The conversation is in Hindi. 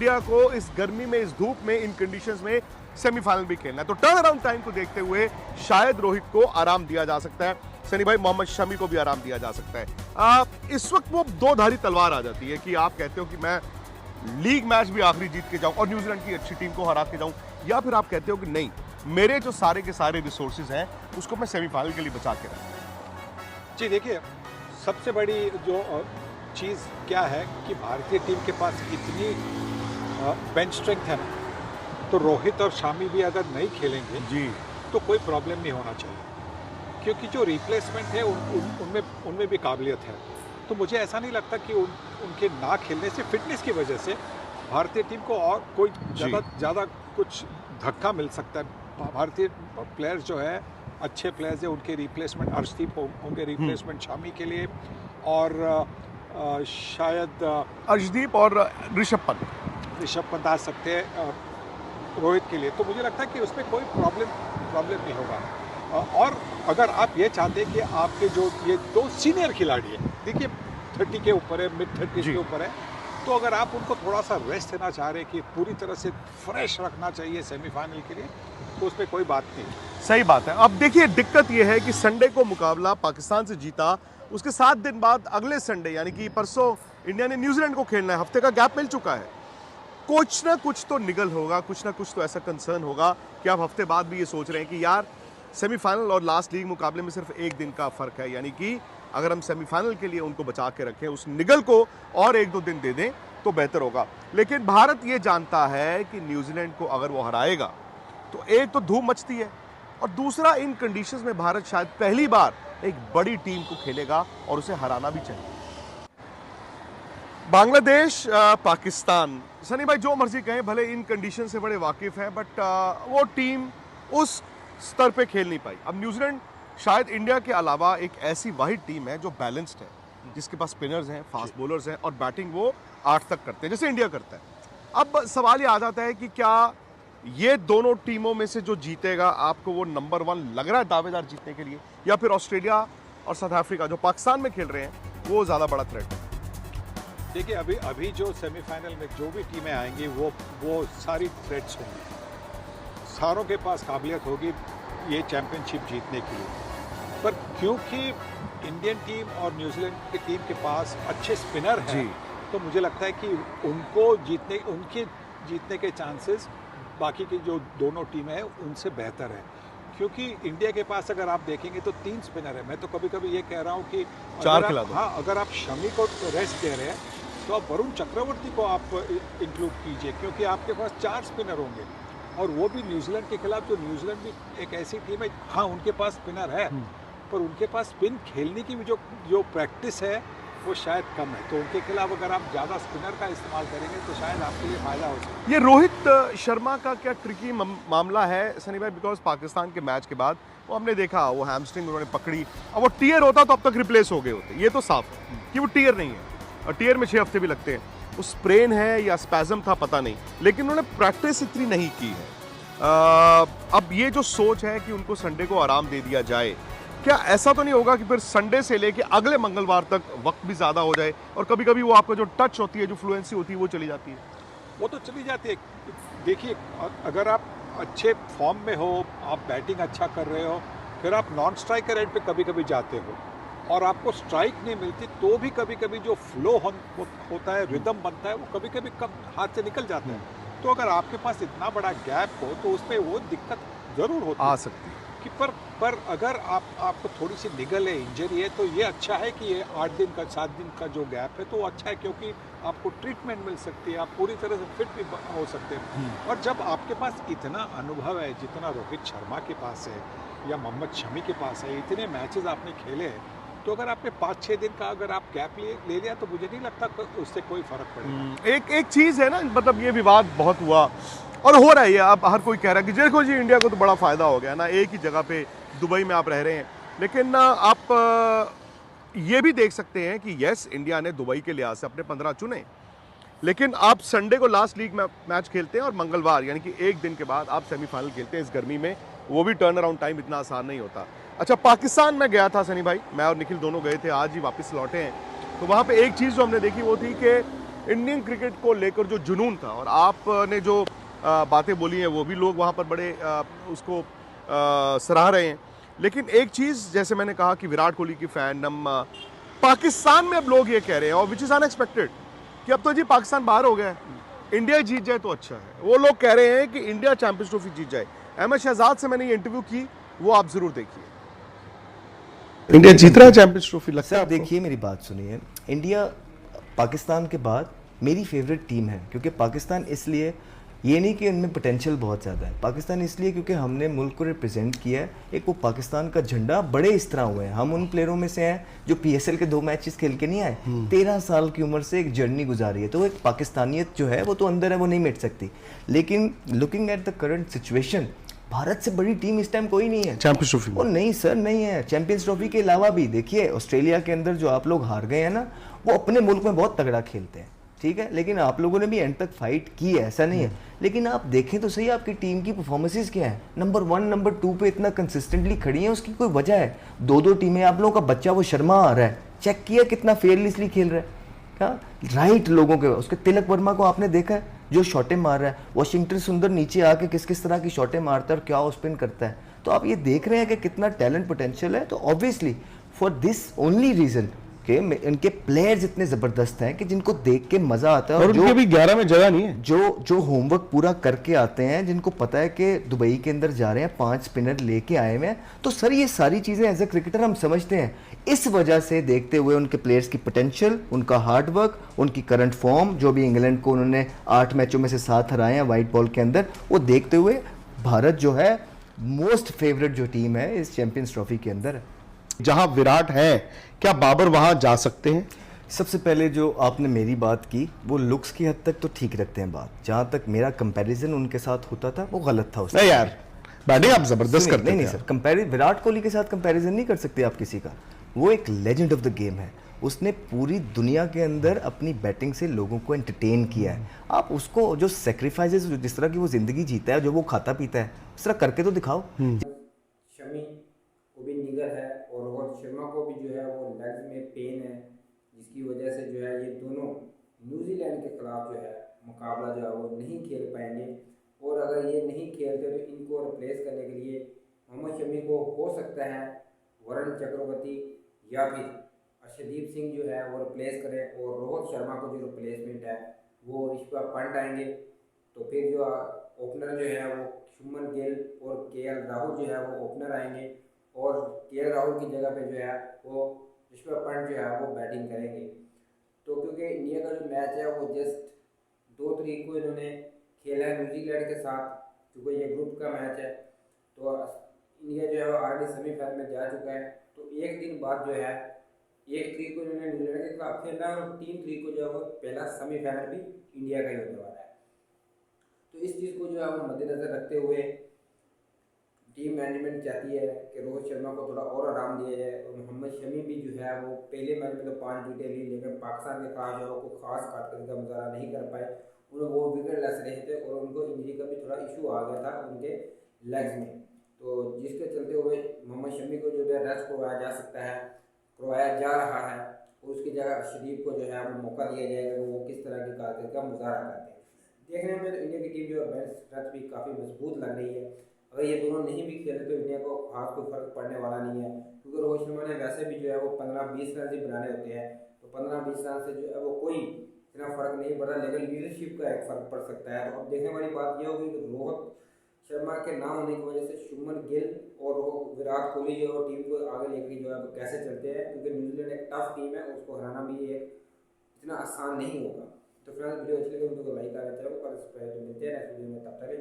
इंडिया को इस गर्मी में, इस धूप में, इन कंडीशंस में सेमीफाइनल भी खेलना है। तो टर्न अराउंड टाइम को देखते हुए शायद रोहित को आराम दिया जा सकता है, सनी भाई मोहम्मद शमी को भी आराम दिया जा सकता है। इस वक्त वो दो धारी तलवार आ जाती है कि आप कहते हो कि मैं लीग मैच भी आखिरी जीत के जाऊं और न्यूजीलैंड की अच्छी टीम को हरा के जाऊं, या फिर आप कहते हो कि नहीं, मेरे जो सारे के सारे रिसोर्सेज हैं उसको मैं सेमीफाइनल के लिए बचा के रखूं। जी देखिए, सबसे बड़ी जो चीज़ क्या है कि भारतीय टीम के पास इतनी बेंच स्ट्रेंथ है ना, तो रोहित और शामी भी अगर नहीं खेलेंगे जी तो कोई प्रॉब्लम नहीं होना चाहिए, क्योंकि जो रिप्लेसमेंट है उनमें भी काबिलियत है। तो मुझे ऐसा नहीं लगता कि उनके ना खेलने से, फिटनेस की वजह से भारतीय टीम को और कोई ज़्यादा कुछ धक्का मिल सकता है। भारतीय प्लेयर्स जो है अच्छे प्लेयर्स हैं, उनके रिप्लेसमेंट अर्शदीप होंगे रिप्लेसमेंट शामी के लिए, और शायद अर्शदीप और ऋषभ पंत आ सकते हैं रोहित के लिए। तो मुझे लगता है कि उसमें कोई प्रॉब्लम नहीं होगा। और अगर आप ये चाहते हैं कि आपके जो ये दो सीनियर खिलाड़ी हैं, देखिए 30 के ऊपर है, मिड 30 के ऊपर है, तो अगर आप उनको थोड़ा सा रेस्ट देना चाह रहे हैं कि पूरी तरह से फ्रेश रखना चाहिए सेमीफाइनल के लिए, तो उसमें कोई बात नहीं। सही बात है। अब देखिए, दिक्कत यह है कि संडे को मुकाबला पाकिस्तान से जीता, उसके 7 दिन बाद अगले संडे यानी कि परसों इंडिया ने न्यूजीलैंड को खेलना है। हफ्ते का गैप मिल चुका है, कुछ ना कुछ तो निगल होगा, कुछ ना कुछ तो ऐसा कंसर्न होगा कि आप हफ्ते बाद भी ये सोच रहे हैं कि यार सेमीफाइनल और लास्ट लीग मुकाबले में सिर्फ एक दिन का फर्क है, यानी कि अगर हम सेमीफाइनल के लिए उनको बचा के रखें, उस निगल को और 1-2 दिन दे दें तो बेहतर होगा। लेकिन भारत ये जानता है कि न्यूजीलैंड को अगर वो हराएगा तो एक तो धूम मचती है, और दूसरा इन कंडीशंस में भारत शायद पहली बार एक बड़ी टीम को खेलेगा और उसे हराना भी चाहिए। बांग्लादेश, पाकिस्तान, सनी भाई जो मर्जी कहें, भले इन कंडीशन से बड़े वाकिफ हैं, बट वो टीम उस स्तर पे खेल नहीं पाई। अब न्यूजीलैंड शायद इंडिया के अलावा एक ऐसी वाहिद टीम है जो बैलेंस्ड है, जिसके पास स्पिनर्स हैं, फास्ट बॉलर्स हैं और बैटिंग वो 8 तक करते हैं जैसे इंडिया करता है। अब सवाल ये आ जाता है कि क्या ये दोनों टीमों में से जो जीतेगा, आपको वो नंबर 1 लग रहा है दावेदार जीतने के लिए, या फिर ऑस्ट्रेलिया और साउथ अफ्रीका जो पाकिस्तान में खेल रहे हैं वो ज़्यादा बड़ा थ्रेट है? देखिए, अभी जो सेमीफाइनल में जो भी टीमें आएंगी वो सारी थ्रेट्स होंगी, सारों के पास काबिलियत होगी ये चैंपियनशिप जीतने के लिए। पर क्योंकि इंडियन टीम और न्यूजीलैंड की टीम के पास अच्छे स्पिनर हैं, तो मुझे लगता है कि उनके जीतने के चांसेस बाकी की जो दोनों टीमें हैं उनसे बेहतर है। क्योंकि इंडिया के पास अगर आप देखेंगे तो 3 स्पिनर है। मैं तो कभी कभी ये कह रहा हूँ कि 4 खिला दो। हाँ, अगर आप शमी को रेस्ट दे रहे हैं तो आप वरुण चक्रवर्ती को आप इंक्लूड कीजिए, क्योंकि आपके पास 4 स्पिनर होंगे, और वो भी न्यूजीलैंड के खिलाफ। जो न्यूजीलैंड भी एक ऐसी टीम है, हाँ उनके पास स्पिनर है, पर उनके पास स्पिन खेलने की भी जो प्रैक्टिस है वो शायद कम है। तो उनके खिलाफ अगर आप ज़्यादा स्पिनर का इस्तेमाल करेंगे तो शायद आपके लिए फ़ायदा हो सकता है। ये रोहित शर्मा का क्या ट्रिकी मामला है सनी भाई? बिकॉज पाकिस्तान के मैच के बाद वो हमने देखा, वो हैमस्ट्रिंग उन्होंने पकड़ी, अब वो टीयर होता तो अब तक रिप्लेस हो गए होते। ये तो साफ है कि वो टीयर नहीं है, और टीयर में 6 हफ्ते भी लगते हैं। वो स्प्रेन है या स्पैज़म था पता नहीं, लेकिन उन्होंने प्रैक्टिस इतनी नहीं की है। अब ये जो सोच है कि उनको संडे को आराम दे दिया जाए, क्या ऐसा तो नहीं होगा कि फिर संडे से लेके अगले मंगलवार तक वक्त भी ज़्यादा हो जाए और कभी कभी वो आपका जो टच होती है, जो फ्लुएंसी होती है, वो चली जाती है? वो तो चली जाती है। देखिए, अगर आप अच्छे फॉर्म में हो, आप बैटिंग अच्छा कर रहे हो, फिर आप नॉन स्ट्राइकर एंड पे कभी कभी जाते हो और आपको स्ट्राइक नहीं मिलती, तो भी कभी कभी जो फ्लो होता है, रिदम बनता है, वो कभी कभी हाथ से निकल जाता है। तो अगर आपके पास इतना बड़ा गैप हो तो उसमें वो दिक्कत ज़रूर होती आ सकती है कि पर अगर आपको थोड़ी सी निगल है, इंजरी है, तो ये अच्छा है कि ये 8 दिन का 7 दिन का जो गैप है तो वो अच्छा है, क्योंकि आपको ट्रीटमेंट मिल सकती है, आप पूरी तरह से फिट भी हो सकते हैं। और जब आपके पास इतना अनुभव है जितना रोहित शर्मा के पास है या मोहम्मद शमी के पास है, इतने मैचेस आपने खेले हैं, तो अगर आपने 5-6 दिन का अगर आप गैप ले लिया तो मुझे नहीं लगता उससे कोई फर्क पड़ेगा। एक चीज़ है ना, मतलब ये विवाद बहुत हुआ और हो रहा है, अब हर कोई कह रहा है कि देखो जी इंडिया को तो बड़ा फ़ायदा हो गया ना, एक ही जगह पे दुबई में आप रह रहे हैं। लेकिन आप ये भी देख सकते हैं कि यस, इंडिया ने दुबई के लिहाज से अपने 15 चुने, लेकिन आप संडे को लास्ट लीग मैच खेलते हैं और मंगलवार यानी कि एक दिन के बाद आप सेमीफाइनल खेलते हैं इस गर्मी में, वो भी टर्न अराउंड टाइम इतना आसान नहीं होता। अच्छा, पाकिस्तान में गया था सनी भाई, मैं और निखिल दोनों गए थे, आज ही वापस लौटे हैं। तो वहाँ पे एक चीज़ जो हमने देखी वो थी कि इंडियन क्रिकेट को लेकर जो जुनून था, और आपने जो बातें बोली हैं वो भी लोग वहाँ पर बड़े उसको सराह रहे हैं। लेकिन एक चीज़, जैसे मैंने कहा कि विराट कोहली की फैन पाकिस्तान में अब लोग ये कह रहे हैं, और विच इज़ अनएक्सपेक्टेड, कि अब तो जी पाकिस्तान बाहर हो गया है, इंडिया जीत जाए तो अच्छा है। वो लोग कह रहे हैं कि इंडिया चैंपियंस ट्रॉफी जीत जाए। अहमद शहजाद से मैंने ये इंटरव्यू की, वो आप जरूर देखिए। इंडिया जीत रहा है चैंपियंस ट्रॉफी, लगता है सर देखिए मेरी बात सुनिए, इंडिया पाकिस्तान के बाद मेरी फेवरेट टीम है, क्योंकि पाकिस्तान इसलिए, ये नहीं कि उनमें पोटेंशियल बहुत ज़्यादा है, पाकिस्तान इसलिए क्योंकि हमने मुल्क को रिप्रेजेंट किया है। एक वो पाकिस्तान का झंडा बड़े इस तरह हुए हैं, हम उन प्लेयरों में से हैं जो PSL के 2 मैचेस खेल के नहीं आए, 13 साल की उम्र से एक जर्नी गुजारी है, तो एक पाकिस्तानियत जो है वो तो अंदर है, वो नहीं मिट सकती। लेकिन looking at the current situation, Bharat से बड़ी टीम इस टाइम कोई नहीं है चैंपियंस ट्रॉफी और नहीं सर, नहीं है। चैंपियंस ट्रॉफी के अलावा भी देखिए, ऑस्ट्रेलिया के अंदर जो आप लोग हार गए हैं ना, वो अपने मुल्क में बहुत तगड़ा खेलते हैं, ठीक है, लेकिन आप लोगों ने भी एंड तक फाइट की है, ऐसा नहीं है। लेकिन आप देखें तो सही, आपकी टीम की परफॉर्मेंसेस क्या है, नंबर 1 नंबर 2 पे इतना कंसिस्टेंटली खड़ी है, उसकी कोई वजह है। 2-2 टीमें, आप लोगों का बच्चा वो शर्मा आ रहा है, चेक किया कितना फेयरलेसली खेल रहा है, क्या राइट लोगों के। उसके तिलक वर्मा को आपने देखा है जो शॉटें मार रहा है, वाशिंगटन सुंदर नीचे आके किस किस तरह की शॉटें मारता है और क्या स्पिन करता है, तो आप ये देख रहे हैं कि कितना टैलेंट पोटेंशियल है। तो obviously for this only reason कि इनके प्लेयर्स इतने ज़बरदस्त हैं कि जिनको देख के मज़ा आता है, और उनके भी 11 में जगह नहीं है, जो होमवर्क पूरा करके आते हैं, जिनको पता है कि दुबई के अंदर जा रहे हैं, 5 स्पिनर लेके आए हुए हैं। तो सर ये सारी चीज़ें एज ए क्रिकेटर हम समझते हैं, इस वजह से देखते हुए उनके प्लेयर्स की पोटेंशियल, उनका हार्डवर्क, उनकी करंट फॉर्म, जो भी इंग्लैंड को उन्होंने 8 मैचों में से 7 हराए हैं वाइट बॉल के अंदर, वो देखते हुए भारत जो है मोस्ट फेवरेट जो टीम है इस चैंपियंस ट्रॉफी के अंदर है। जहां विराट है, क्या बाबर वहां जा सकते हैं? सबसे पहले जो आपने मेरी बात की, वो लुक्स की हद तक तो ठीक रखते हैं बात, जहाँ तक मेरा कंपैरिजन उनके साथ होता था वो गलत था। नहीं यार, बैटिंग आप जबरदस्त करते नहीं थे। नहीं सर, कंपैरिजन विराट कोहली के साथ कंपैरिजन नहीं कर सकते आप किसी का, वो एक लेजेंड ऑफ द गेम है, उसने पूरी दुनिया के अंदर अपनी बैटिंग से लोगों को एंटरटेन किया है। आप उसको जो सेक्रीफाइसेस, जिस तरह की वो ज़िंदगी जीता है, जो वो खाता पीता है, उस तरह करके तो दिखाओ। शमी को भी निगर है और रोहित शर्मा को भी जो है वो लेग्स में पेन है, जिसकी वजह से जो है ये दोनों न्यूजीलैंड के खिलाफ जो है मुकाबला जो है वो नहीं खेल पाएंगे। और अगर ये नहीं खेलते तो इनको रिप्लेस करने के लिए मोहम्मद शमी को हो सकता है वरुण चक्रवर्ती या फिर अर्शदीप सिंह जो है वो रिप्लेस करें, और रोहित शर्मा को जो रिप्लेसमेंट है वो ऋषभ पंत आएंगे। तो फिर जो ओपनर जो है वो शुभमन गिल और KL राहुल जो है वो ओपनर आएंगे, और KL राहुल की जगह पे जो है वो ऋषभ पंत जो है वो बैटिंग करेंगे। तो क्योंकि इंडिया का जो मैच है वो जस्ट 2 तारीख को इन्होंने खेला है न्यूजीलैंड के साथ, क्योंकि ये ग्रुप का मैच है, तो इंडिया जो है वो ऑलरेडी सेमीफाइनल में जा चुका है। तो एक दिन बाद जो है 1 तारीख को इन्होंने न्यूजीलैंड के खिलाफ खेलना है, और 3 तारीख को जो है वो पहला सेमीफाइनल भी इंडिया का ही होने वाला है। तो इस चीज़ को जो है वो मद्देनज़र रखते हुए टीम मैनेजमेंट चाहती है कि रोहित शर्मा को थोड़ा और आराम दिया जाए, और मोहम्मद शमी भी जो है वो पहले मैच में तो 5 विकेट ली, लेकिन पाकिस्तान के खिलाफ जो है कोई खास कारकर्दगी का मुजाहरा नहीं कर पाए, उन्हें वो विकेट लेस रहे थे और उनको इंजरी का भी थोड़ा इशू आ गया था उनके लेग्स में। तो जिसके चलते हुए मोहम्मद शमी को जो है रेस्ट करवाया जा सकता है, करवाया जा रहा है, और उसकी जगह अर्शदीप को जो है वो मौका दिया जाएगा कि वो किस तरह की कारकर्दगी का मुजाहरा करते हैं। देखने में तो इंडिया की टीम जो बेंच स्ट्रेंथ भी काफ़ी मजबूत लग रही है। अगर ये दोनों नहीं भी खेले तो इंडिया को खास कोई फर्क पड़ने वाला नहीं है, क्योंकि रोहित शर्मा ने वैसे भी जो है वो 15-20 रन ही बनाने होते हैं, तो 15-20 रन से जो है वो कोई इतना फर्क नहीं पड़ता, लेकिन लीडरशिप का एक फ़र्क पड़ सकता है। तो अब देखने वाली बात यह होगी कि रोहित शर्मा के ना होने की वजह से शुभमन गिल और विराट कोहली जो टीम को आगे लेकर जो है कैसे चलते हैं, क्योंकि न्यूजीलैंड एक टफ टीम है, उसको हराना भी एक इतना आसान नहीं होगा। तो फिलहाल वीडियो अच्छी लगी तो लाइक करना चाहिए, और मिलते हैं नेक्स्ट वीडियो में, तब तक